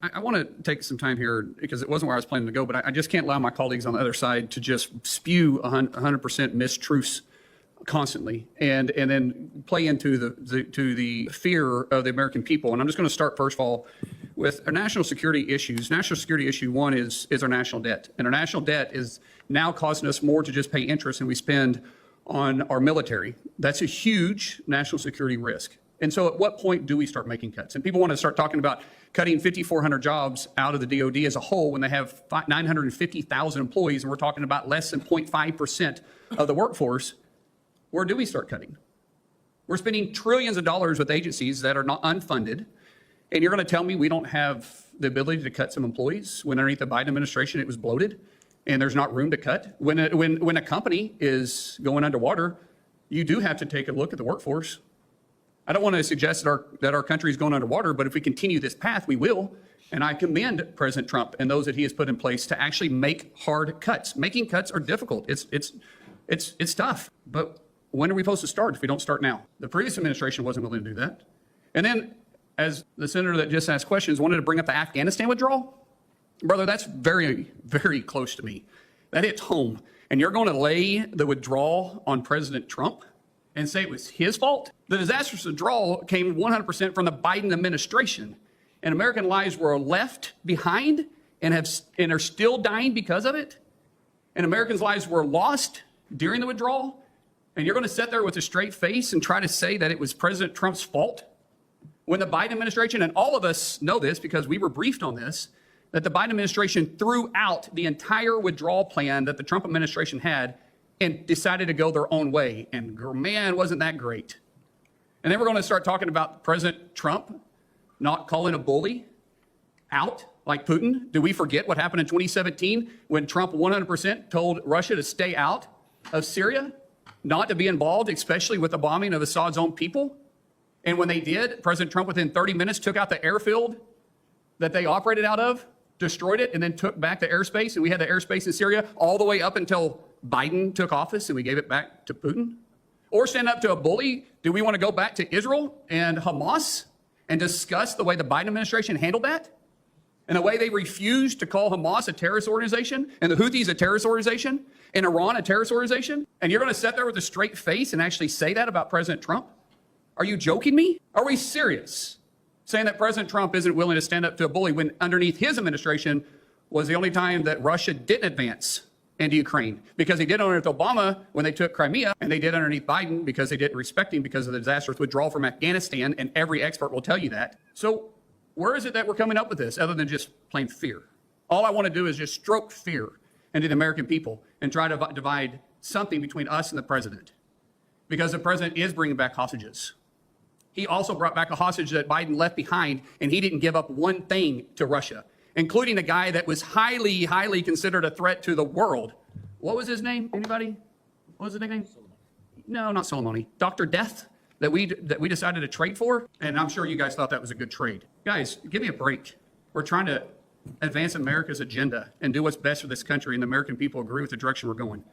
I want to take some time here because it wasn't where I was planning to go, but I just can't allow my colleagues on the other side to just spew 100% mistruths constantly and then play into the fear of the American people. And I'm just going to start first of all with our national security issues. National security issue one is our national debt, and our national debt is now costing us more to just pay interest than we spend on our military. That's a huge national security risk. And so at what point do we start making cuts? And people want to start talking about cutting 5,400 jobs out of the DOD as a whole when they have 950,000 employees, and we're talking about less than 0.5% of the workforce. Where do we start cutting? We're spending trillions of dollars with agencies that are not unfunded, and you're going to tell me we don't have the ability to cut some employees when underneath the Biden administration it was bloated and there's not room to cut? When a company is going underwater, you do have to take a look at the workforce. I don't want to suggest that our country is going underwater, but if we continue this path, we will. And I commend President Trump and those that he has put in place to actually make hard cuts. Making cuts are difficult. It's tough. But when are we supposed to start if we don't start now? The previous administration wasn't willing to do that. And then, as the senator that just asked questions wanted to bring up the Afghanistan withdrawal, brother, that's very, very close to me. That hits home. And you're going to lay the withdrawal on President Trump and say it was his fault? The disastrous withdrawal came 100% from the Biden administration, and American lives were left behind and are still dying because of it. And Americans' lives were lost during the withdrawal. And you're going to sit there with a straight face and try to say that it was President Trump's fault when the Biden administration, and all of us know this because we were briefed on this, that the Biden administration threw out the entire withdrawal plan that the Trump administration had and decided to go their own way. And man, wasn't that great. And then we're going to start talking about President Trump not calling a bully out like Putin. Do we forget what happened in 2017 when Trump 100% told Russia to stay out of Syria, not to be involved, especially with the bombing of Assad's own people? And when they did, President Trump within 30 minutes took out the airfield that they operated out of, destroyed it, and then took back the airspace. And we had the airspace in Syria all the way up until Biden took office and we gave it back to Putin? Or stand up to a bully? Do we want to go back to Israel and Hamas and discuss the way the Biden administration handled that? And the way they refused to call Hamas a terrorist organization and the Houthis a terrorist organization and Iran a terrorist organization? And you're going to sit there with a straight face and actually say that about President Trump? Are you joking me? Are we serious? Saying that President Trump isn't willing to stand up to a bully when underneath his administration was the only time that Russia didn't advance into Ukraine, because they did underneath Obama when they took Crimea, and they did underneath Biden because they didn't respect him because of the disastrous withdrawal from Afghanistan, and every expert will tell you that. So where is it that we're coming up with this other than just plain fear? All I want to do is just stroke fear into the American people and try to divide something between us and the president, because the president is bringing back hostages. He also brought back a hostage that Biden left behind, and he didn't give up one thing to Russia, including a guy that was highly, highly considered a threat to the world. What was his name? Anybody? What was his nickname? No, not Soleimani. Dr. Death that we decided to trade for. And I'm sure you guys thought that was a good trade. Guys, give me a break. We're trying to advance America's agenda and do what's best for this country, and the American people agree with the direction we're going.